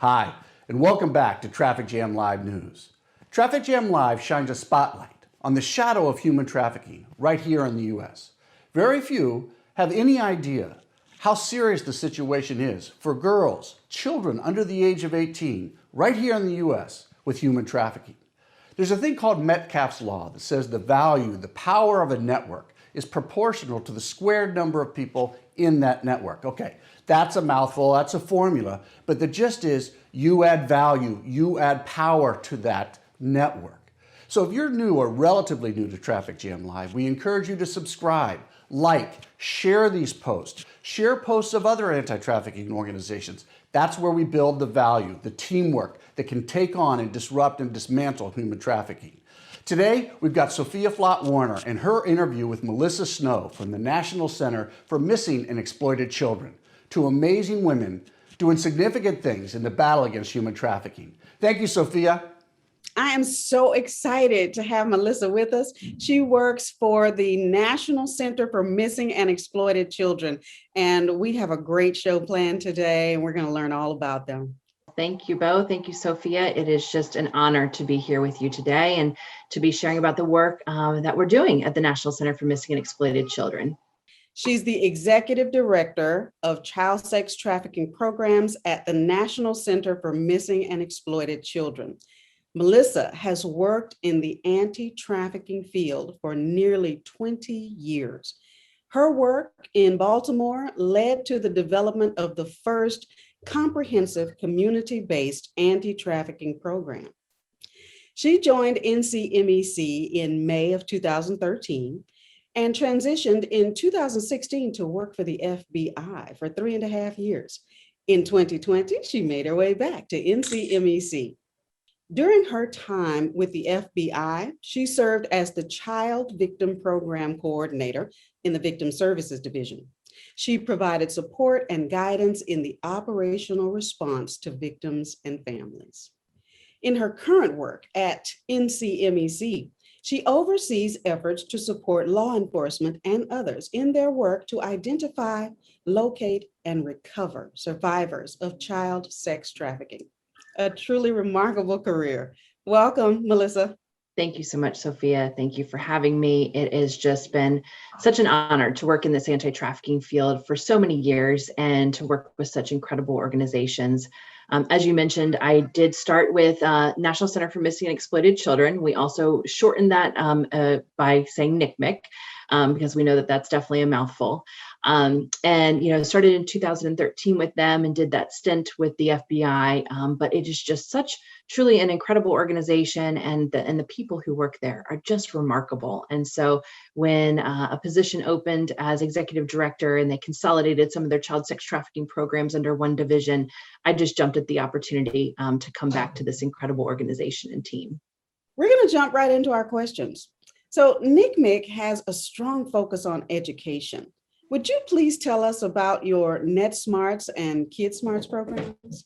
Hi, and welcome back to Traffic Jam Live News. Traffic Jam Live shines a spotlight on the shadow of human trafficking right here in the U.S. Very few have any idea how serious the situation is for girls, children under the age of 18, right here in the U.S. with human trafficking. There's a thing called Metcalfe's Law that says the value, the power of a network is proportional to the squared number of people in that network. Okay, that's a mouthful, that's a formula, but the gist is you add value, you add power to that network. So if you're new or relatively new to Traffic Jam Live, we encourage you to subscribe, like, share these posts, share posts of other anti-trafficking organizations. That's where we build the value, the teamwork that can take on and disrupt and dismantle human trafficking. Today, we've got Sophia Flot-Warner and her interview with Melissa Snow from the National Center for Missing and Exploited Children. Two amazing women doing significant things in the battle against human trafficking. Thank you, Sophia. I am so excited to have Melissa with us. She works for the National Center for Missing and Exploited Children, and we have a great show planned today, and we're going to learn all about them. Thank you both. Thank you, Sophia. It is just an honor to be here with you today and to be sharing about the work that we're doing at the National Center for Missing and Exploited Children. She's the Executive Director of Child Sex Trafficking Programs at the National Center for Missing and Exploited Children. Melissa has worked in the anti-trafficking field for nearly 20 years. Her work in Baltimore led to the development of the first comprehensive community-based anti-trafficking program. She joined NCMEC in May of 2013 and transitioned in 2016 to work for the FBI for 3.5 years. In 2020, she made her way back to NCMEC. During her time with the FBI, she served as the Child Victim Program Coordinator in the Victim Services Division. She provided support and guidance in the operational response to victims and families. In her current work at NCMEC, she oversees efforts to support law enforcement and others in their work to identify, locate, and recover survivors of child sex trafficking. A truly remarkable career. Welcome, Melissa. Thank you so much, Sophia. Thank you for having me. It has just been such an honor to work in this anti-trafficking field for so many years and to work with such incredible organizations. As you mentioned, I did start with National Center for Missing and Exploited Children. We also shortened that by saying NCMEC because we know that that's definitely a mouthful. And started in 2013 with them and did that stint with the FBI. But it is just such truly an incredible organization, and the people who work there are just remarkable. And so when a position opened as executive director and they consolidated some of their child sex trafficking programs under one division, I just jumped at the opportunity to come back to this incredible organization and team. We're going to jump right into our questions. So NCMEC has a strong focus on education. Would you please tell us about your NetSmartz and KidSmartz programs?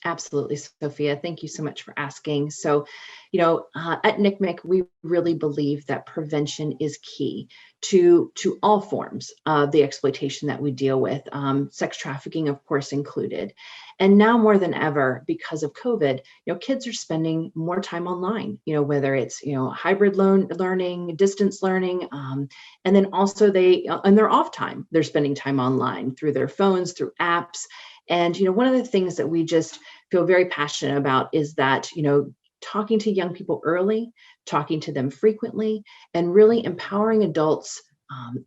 Absolutely, Sophia. Thank you so much for asking. So, at NCMEC, we really believe that prevention is key to all forms of the exploitation that we deal with, sex trafficking, of course, included. And now more than ever, because of COVID, kids are spending more time online, whether it's, hybrid learning, distance learning, and then also in their off time, they're spending time online through their phones, through apps. And, one of the things that we just feel very passionate about is that, talking to young people early, talking to them frequently, and really empowering adults,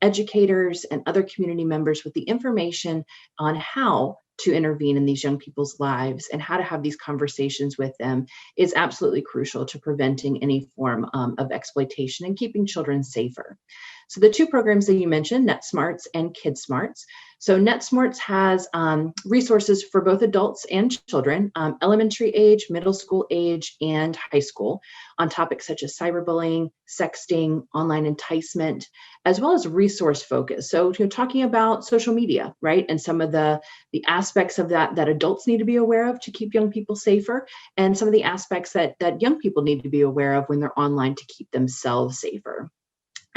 educators, and other community members with the information on how to intervene in these young people's lives and how to have these conversations with them is absolutely crucial to preventing any form of exploitation and keeping children safer. So the two programs that you mentioned, NetSmartz and KidSmartz. So NetSmartz has resources for both adults and children, elementary age, middle school age, and high school, on topics such as cyberbullying, sexting, online enticement, as well as resource focus. So talking about social media, right? And some of the aspects of that adults need to be aware of to keep young people safer, and some of the aspects that young people need to be aware of when they're online to keep themselves safer.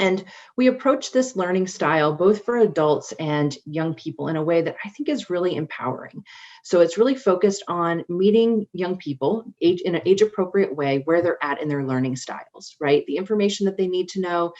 And we approach this learning style both for adults and young people in a way that I think is really empowering. So it's really focused on meeting young people in an age-appropriate way where they're at in their learning styles, right? The information that they need to know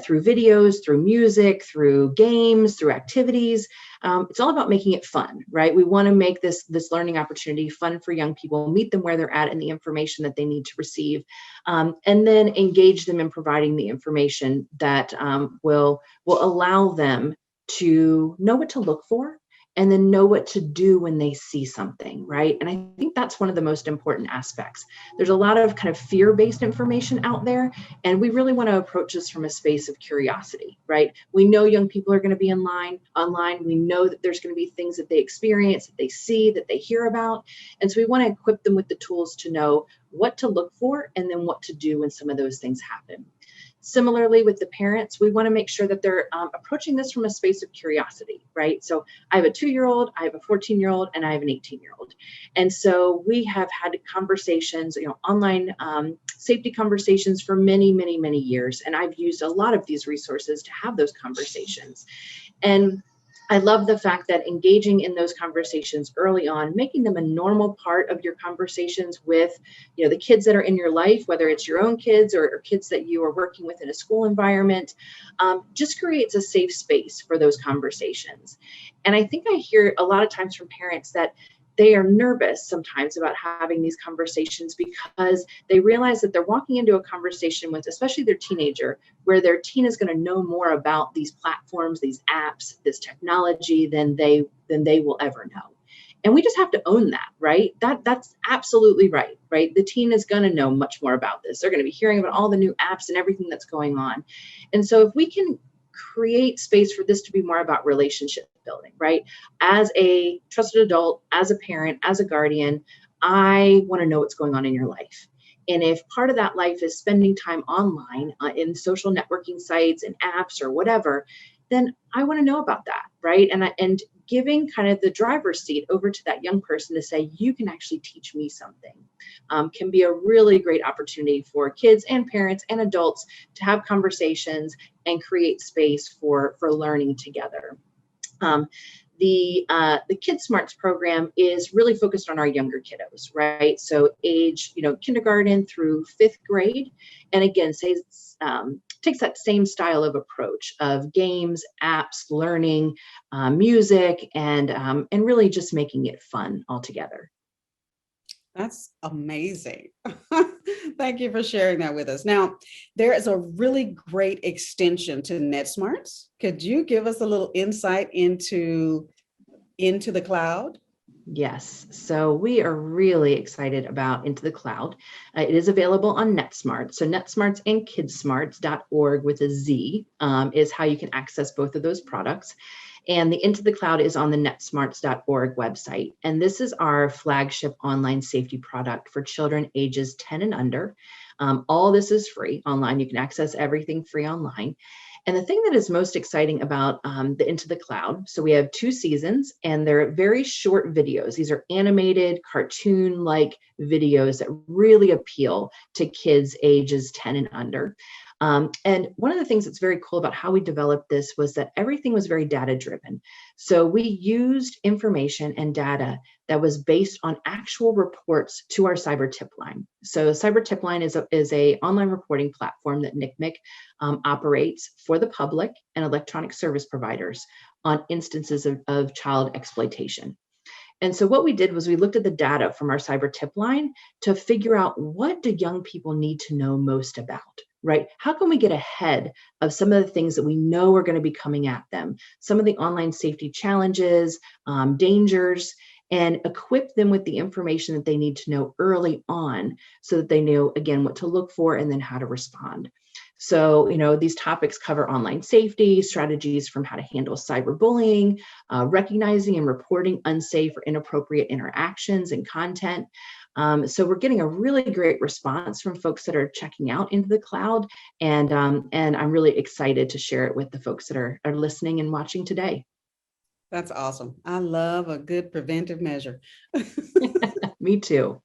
through videos, through music, through games, through activities. It's all about making it fun, right? We want to make this learning opportunity fun for young people, meet them where they're at and the information that they need to receive, and then engage them in providing the information that will allow them to know what to look for and then know what to do when they see something, right? And I think that's one of the most important aspects. There's a lot of kind of fear-based information out there, and we really want to approach this from a space of curiosity, right? We know young people are going to be online. We know that there's going to be things that they experience, that they see, that they hear about. And so we want to equip them with the tools to know what to look for and then what to do when some of those things happen. Similarly, with the parents, we want to make sure that they're approaching this from a space of curiosity, right? So I have a 2-year-old, I have a 14-year-old, and I have an 18-year-old. And so we have had conversations, online safety conversations for many, many, many years. And I've used a lot of these resources to have those conversations. And I love the fact that engaging in those conversations early on, making them a normal part of your conversations with, the kids that are in your life, whether it's your own kids or kids that you are working with in a school environment, just creates a safe space for those conversations. And I think I hear a lot of times from parents that they are nervous sometimes about having these conversations because they realize that they're walking into a conversation with, especially their teenager, where their teen is going to know more about these platforms, these apps, this technology than they will ever know. And we just have to own that, right? That's absolutely right? The teen is going to know much more about this. They're going to be hearing about all the new apps and everything that's going on. And so if we can create space for this to be more about relationship building, right? As a trusted adult, as a parent, as a guardian, I want to know what's going on in your life. And if part of that life is spending time online in social networking sites and apps or whatever, then I want to know about that, right? And giving kind of the driver's seat over to that young person to say, you can actually teach me something, can be a really great opportunity for kids and parents and adults to have conversations and create space for learning together. The KidSmartz program is really focused on our younger kiddos, right? So age, kindergarten through 5th grade. And again, takes that same style of approach of games, apps, learning, music, and really just making it fun altogether. That's amazing. Thank you for sharing that with us. Now, there is a really great extension to NetSmartz. Could you give us a little insight into the cloud? Yes, so we are really excited about Into the Cloud. It is available on NetSmartz. So NetSmartz and KidSmartz.org with a Z is how you can access both of those products. And the Into the Cloud is on the NetSmartz.org website. And this is our flagship online safety product for children ages 10 and under. All this is free online. You can access everything free online. And the thing that is most exciting about the Into the Cloud, so we have 2 seasons and they're very short videos. These are animated, cartoon-like videos that really appeal to kids ages 10 and under. And one of the things that's very cool about how we developed this was that everything was very data-driven. So we used information and data that was based on actual reports to our cyber tip line. So cyber tip line is a online reporting platform that NCMEC operates for the public and electronic service providers on instances of child exploitation. And so what we did was we looked at the data from our cyber tip line to figure out, what do young people need to know most about, right? How can we get ahead of some of the things that we know are going to be coming at them, some of the online safety challenges, dangers, and equip them with the information that they need to know early on so that they know, again, what to look for and then how to respond. So, these topics cover online safety, strategies from how to handle cyberbullying, recognizing and reporting unsafe or inappropriate interactions and content. So we're getting a really great response from folks that are checking out Into the Cloud, and I'm really excited to share it with the folks that are listening and watching today. That's awesome. I love a good preventive measure. Me too.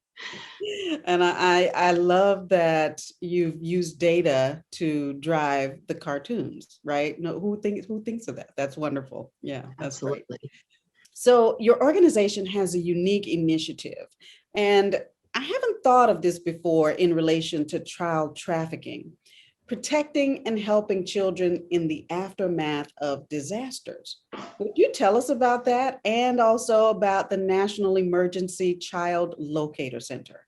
And I love that you've used data to drive the cartoons, right? No, who thinks of that? That's wonderful. Yeah, that's great. Absolutely. So your organization has a unique initiative, and I haven't thought of this before in relation to child trafficking, protecting and helping children in the aftermath of disasters. Would you tell us about that and also about the National Emergency Child Locator Center?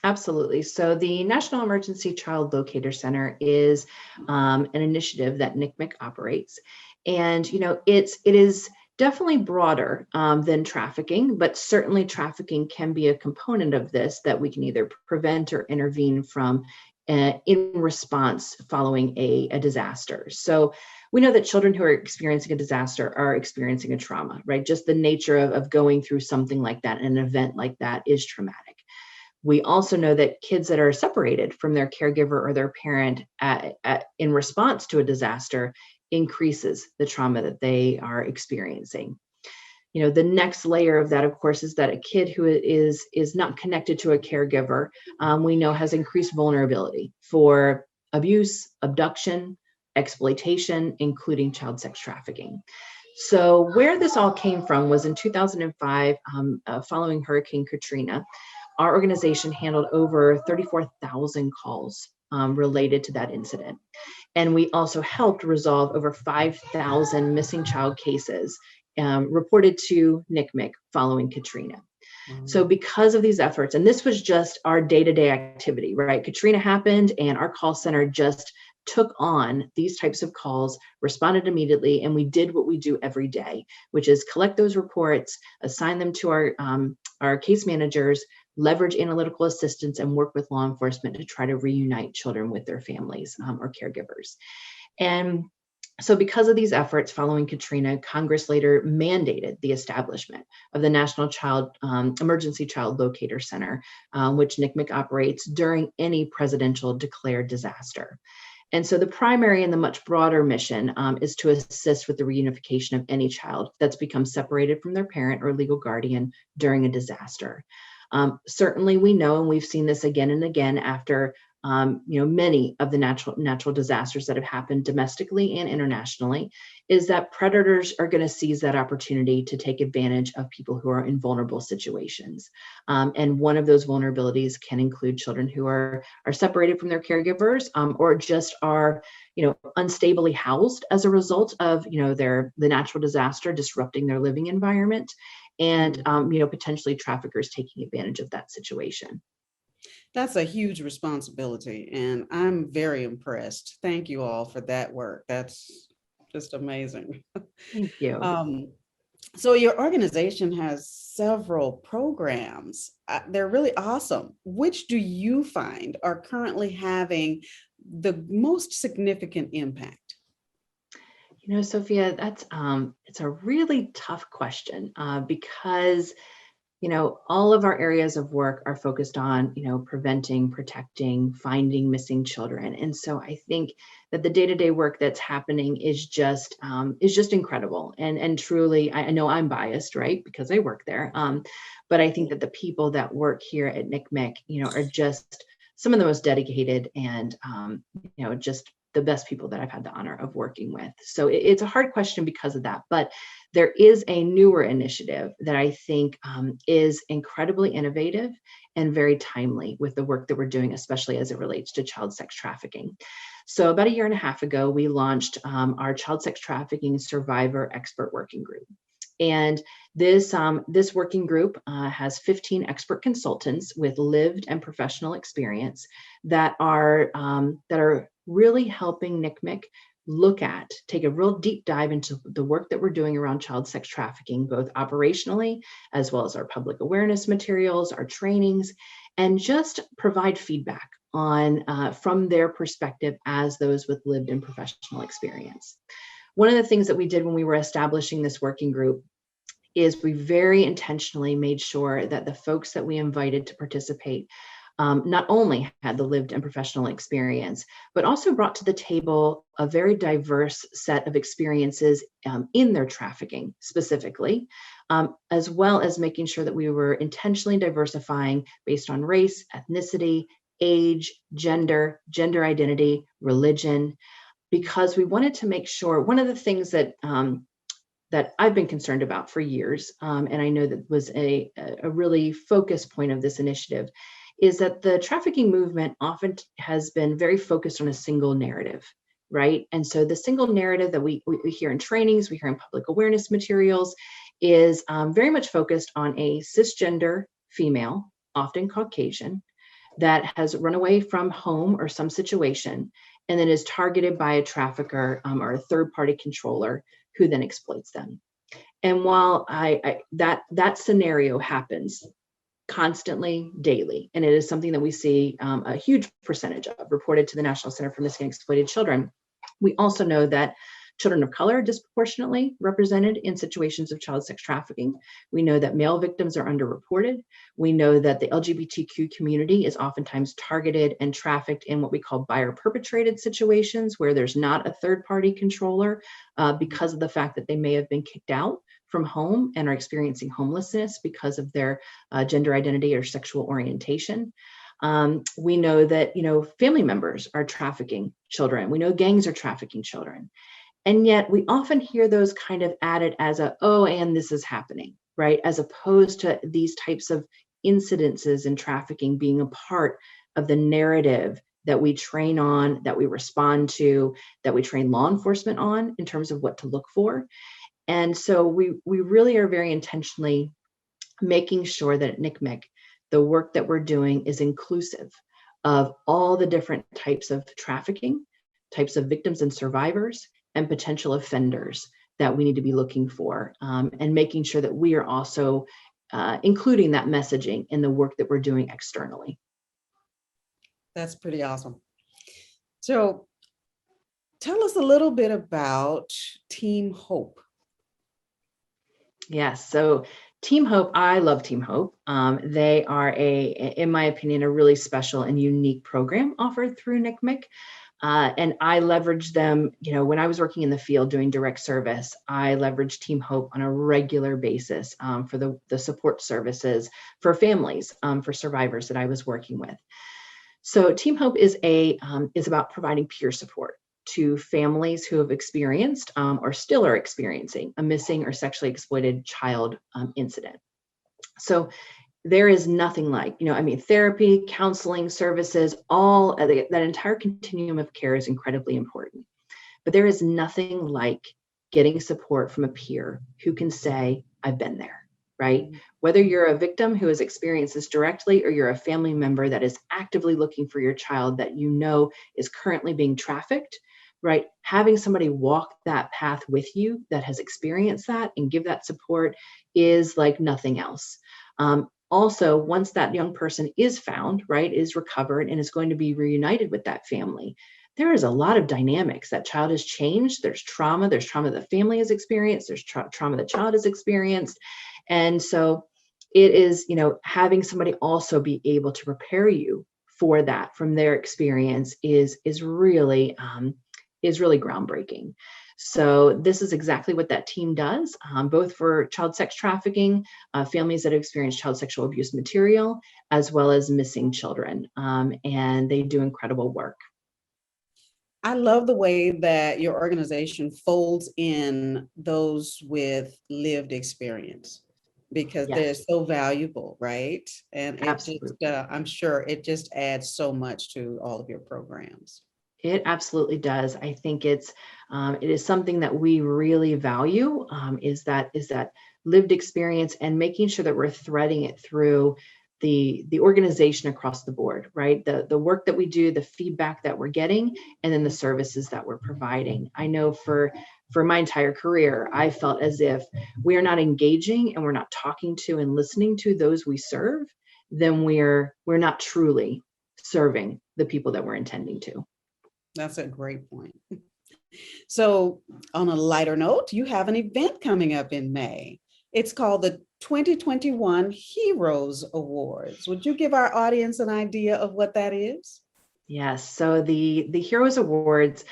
Absolutely. So the National Emergency Child Locator Center is an initiative that NCMEC operates, and it is definitely broader than trafficking, but certainly trafficking can be a component of this that we can either prevent or intervene from in response following a disaster. So we know that children who are experiencing a disaster are experiencing a trauma, right? Just the nature of going through something like that, an event like that is traumatic. We also know that kids that are separated from their caregiver or their parent in response to a disaster increases the trauma that they are experiencing. The next layer of that, of course, is that a kid who is not connected to a caregiver, we know has increased vulnerability for abuse, abduction, exploitation, including child sex trafficking. So where this all came from was in 2005, following Hurricane Katrina. Our organization handled over 34,000 calls related to that incident. And we also helped resolve over 5,000 missing child cases reported to NCMEC following Katrina. So because of these efforts, and this was just our day-to-day activity, right? Katrina happened and our call center just took on these types of calls, responded immediately, and we did what we do every day, which is collect those reports, assign them to our case managers, leverage analytical assistance, and work with law enforcement to try to reunite children with their families or caregivers. And so because of these efforts following Katrina, Congress later mandated the establishment of the National Emergency Child Locator Center, which NCMEC operates during any presidential declared disaster. And so the primary and the much broader mission is to assist with the reunification of any child that's become separated from their parent or legal guardian during a disaster. Certainly we know, and we've seen this again and again after many of the natural disasters that have happened domestically and internationally, is that predators are going to seize that opportunity to take advantage of people who are in vulnerable situations. And one of those vulnerabilities can include children who are separated from their caregivers or just are unstably housed as a result of the natural disaster disrupting their living environment, and potentially traffickers taking advantage of that situation. That's a huge responsibility, and I'm very impressed. Thank you all for that work. That's just amazing. Thank you. So your organization has several programs. They're really awesome. Which do you find are currently having the most significant impact? Sophia, it's a really tough question because all of our areas of work are focused on, preventing, protecting, finding missing children. And so I think that the day-to-day work that's happening is just incredible. And truly, I know I'm biased, right? Because I work there. But I think that the people that work here at NCMEC, are just some of the most dedicated and, just the best people that I've had the honor of working with. So it's a hard question because of that. But there is a newer initiative that I think is incredibly innovative and very timely with the work that we're doing, especially as it relates to child sex trafficking. So about 1.5 years ago, we launched our Child Sex Trafficking Survivor Expert Working Group. And this working group has 15 expert consultants with lived and professional experience that are really helping NCMEC take a real deep dive into the work that we're doing around child sex trafficking, both operationally, as well as our public awareness materials, our trainings, and just provide feedback on from their perspective as those with lived and professional experience. One of the things that we did when we were establishing this working group is we very intentionally made sure that the folks that we invited to participate not only had the lived and professional experience, but also brought to the table a very diverse set of experiences in their trafficking specifically, as well as making sure that we were intentionally diversifying based on race, ethnicity, age, gender identity, religion, because we wanted to make sure. One of the things that that I've been concerned about for years, and I know that was a really focus point of this initiative, is that the trafficking movement often has been very focused on a single narrative, right? And so the single narrative that we hear in trainings, we hear in public awareness materials, is very much focused on a cisgender female, often Caucasian, that has run away from home or some situation, and then is targeted by a trafficker or a third-party controller who then exploits them. And while that scenario happens constantly, daily, and it is something that we see a huge percentage of reported to the National Center for Missing and Exploited Children, we also know that children of color are disproportionately represented in situations of child sex trafficking. We know that male victims are underreported. We know that the LGBTQ community is oftentimes targeted and trafficked in what we call buyer-perpetrated situations, where there's not a third-party controller because of the fact that they may have been kicked out from home and are experiencing homelessness because of their gender identity or sexual orientation. We know that, family members are trafficking children. We know gangs are trafficking children. And yet we often hear those kind of added as and this is happening, right? As opposed to these types of incidences in trafficking being a part of the narrative that we train on, that we respond to, that we train law enforcement on in terms of what to look for. And so we really are very intentionally making sure that at NCMEC, the work that we're doing is inclusive of all the different types of trafficking, types of victims and survivors, and potential offenders that we need to be looking for, and making sure that we are also including that messaging in the work that we're doing externally. That's pretty awesome. So tell us a little bit about Team Hope. Yes, so Team Hope, I love Team Hope. They are in my opinion, a really special and unique program offered through NCMEC. And I leverage them, when I was working in the field doing direct service, I leveraged Team Hope on a regular basis for the support services for families, for survivors that I was working with. So Team Hope is about providing peer support to families who have experienced or still are experiencing a missing or sexually exploited child incident. So there is nothing like, therapy, counseling, services, all that entire continuum of care is incredibly important. But there is nothing like getting support from a peer who can say, I've been there, right? Whether you're a victim who has experienced this directly, or you're a family member that is actively looking for your child that is currently being trafficked, right? Having somebody walk that path with you that has experienced that and give that support is like nothing else. Also, once that young person is found, right, is recovered and is going to be reunited with that family, there is a lot of dynamics. That child has changed. There's trauma the family has experienced. There's trauma the child has experienced. And so it is, having somebody also be able to prepare you for that from their experience is really groundbreaking. So this is exactly what that team does, both for child sex trafficking, families that have experienced child sexual abuse material, as well as missing children. And they do incredible work. I love the way that your organization folds in those with lived experience, because Yes. they're so valuable, right? And Absolutely. I'm sure it just adds so much to all of your programs. It absolutely does. I think it is something that we really value, is that lived experience, and making sure that we're threading it through the organization across the board, right? The work that we do, the feedback that we're getting, and then the services that we're providing. I know for my entire career, I felt as if we are not engaging and we're not talking to and listening to those we serve, then we're not truly serving the people that we're intending to. That's a great point. So on a lighter note, you have an event coming up in May. It's called the 2021 Heroes Awards. Would you give our audience an idea of what that is? Yes, so the Heroes Awards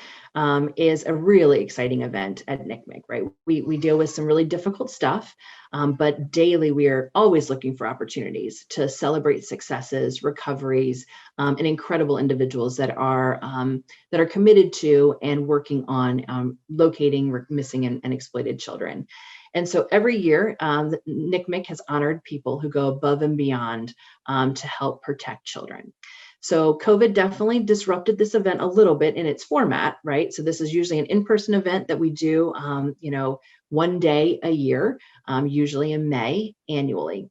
is a really exciting event at NCMEC, right? We deal with some really difficult stuff, but daily we are always looking for opportunities to celebrate successes, recoveries, and incredible individuals that are committed to and working on locating missing and exploited children. And so every year, NCMEC has honored people who go above and beyond to help protect children. So COVID definitely disrupted this event a little bit in its format, right? So this is usually an in-person event that we do, one day a year, usually in May annually.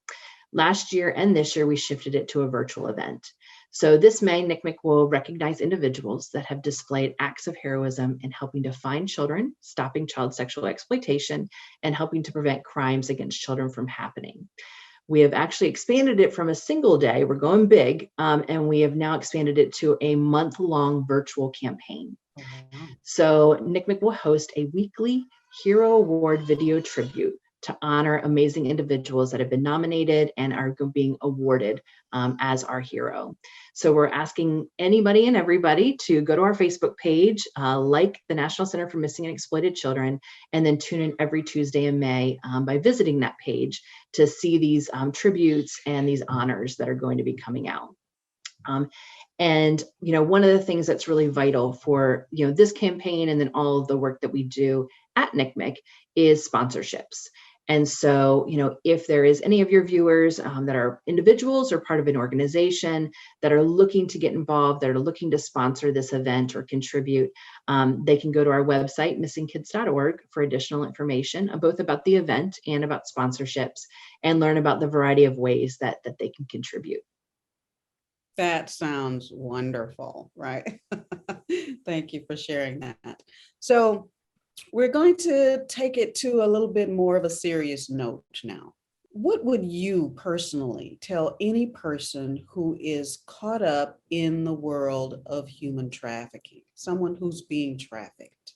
Last year and this year, we shifted it to a virtual event. So this May, NCMEC will recognize individuals that have displayed acts of heroism in helping to find children, stopping child sexual exploitation, and helping to prevent crimes against children from happening. We have actually expanded it from a single day, we're going big, and we have now expanded it to a month-long virtual campaign. Oh, wow. So NCMEC will host a weekly Hero Award video tribute to honor amazing individuals that have been nominated and are being awarded as our hero. So we're asking anybody and everybody to go to our Facebook page, like the National Center for Missing and Exploited Children, and then tune in every Tuesday in May by visiting that page to see these tributes and these honors that are going to be coming out. And one of the things that's really vital for this campaign and then all of the work that we do at NCMEC is sponsorships. And so, if there is any of your viewers that are individuals or part of an organization that are looking to get involved, that are looking to sponsor this event or contribute, they can go to our website, missingkids.org, for additional information, both about the event and about sponsorships, and learn about the variety of ways that they can contribute. That sounds wonderful, right? Thank you for sharing that. So we're going to take it to a little bit more of a serious note now. What would you personally tell any person who is caught up in the world of human trafficking, someone who's being trafficked?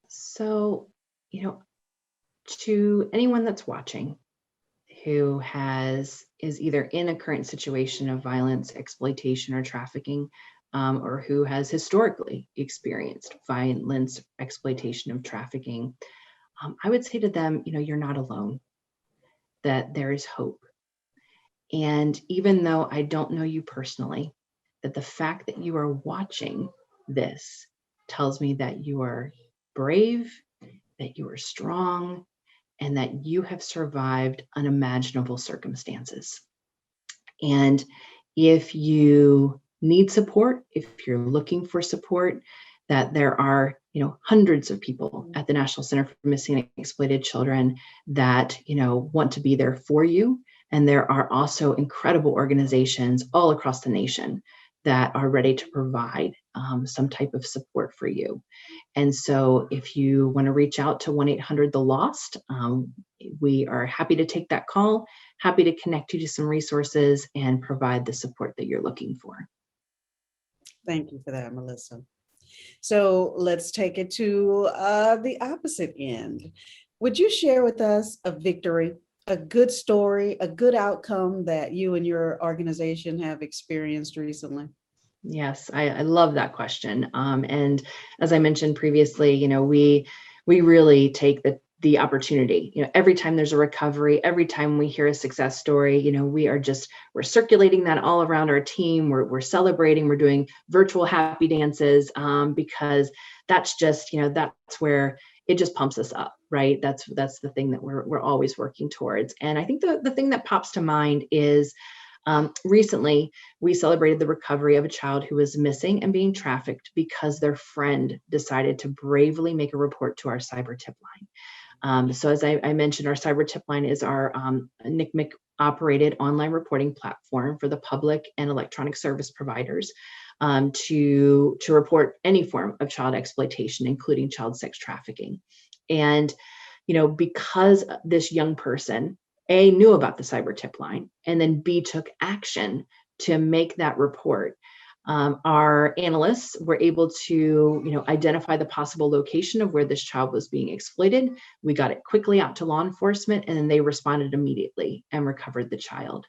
So, to anyone that's watching who is either in a current situation of violence, exploitation, or trafficking, or who has historically experienced violence, exploitation, of trafficking, I would say to them, you're not alone, that there is hope. And even though I don't know you personally, that the fact that you are watching this tells me that you are brave, that you are strong, and that you have survived unimaginable circumstances. And if you need support, if you're looking for support, that there are hundreds of people at the National Center for Missing and Exploited Children that want to be there for you. And there are also incredible organizations all across the nation that are ready to provide some type of support for you. And so if you want to reach out to 1-800-THE-LOST, we are happy to take that call, happy to connect you to some resources and provide the support that you're looking for. Thank you for that, Melissa. So let's take it to the opposite end. Would you share with us a victory, a good story, a good outcome that you and your organization have experienced recently? Yes, I love that question. And as I mentioned previously, we really take the opportunity, every time there's a recovery, every time we hear a success story, we're circulating that all around our team. We're celebrating, we're doing virtual happy dances, because that's just, that's where it just pumps us up, right? That's the thing that we're always working towards. And I think the thing that pops to mind is, recently, we celebrated the recovery of a child who was missing and being trafficked because their friend decided to bravely make a report to our cyber tip line. So as I mentioned, our cyber tip line is our NCMEC operated online reporting platform for the public and electronic service providers to report any form of child exploitation, including child sex trafficking. And, because this young person, A, knew about the cyber tip line, and then B, took action to make that report, our analysts were able to, identify the possible location of where this child was being exploited. We got it quickly out to law enforcement, and then they responded immediately and recovered the child.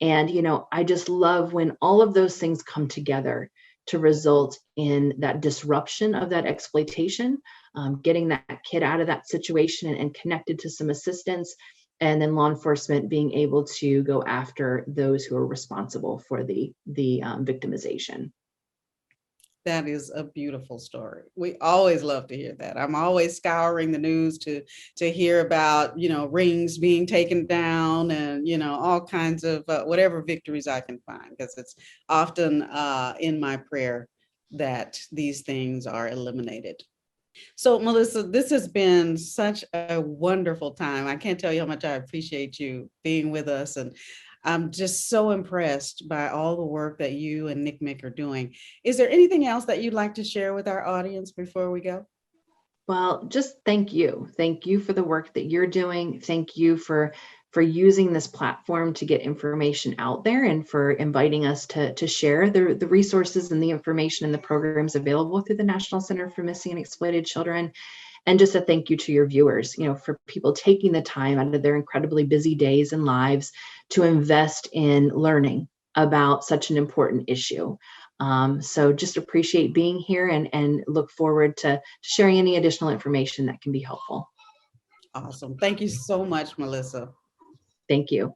And, I just love when all of those things come together to result in that disruption of that exploitation, getting that kid out of that situation and connected to some assistance, and then law enforcement being able to go after those who are responsible for the victimization. That is a beautiful story. We always love to hear that. I'm always scouring the news to hear about, rings being taken down and, all kinds of whatever victories I can find, because it's often in my prayer that these things are eliminated. So Melissa, this has been such a wonderful time. I can't tell you how much I appreciate you being with us, and I'm just so impressed by all the work that you and NCMEC are doing. Is there anything else that you'd like to share with our audience before we go? Well, just thank you. Thank you for the work that you're doing. Thank you for using this platform to get information out there and for inviting us to share the resources and the information and the programs available through the National Center for Missing and Exploited Children. And just a thank you to your viewers, for people taking the time out of their incredibly busy days and lives to invest in learning about such an important issue. So just appreciate being here and look forward to sharing any additional information that can be helpful. Awesome. Thank you so much, Melissa. Thank you.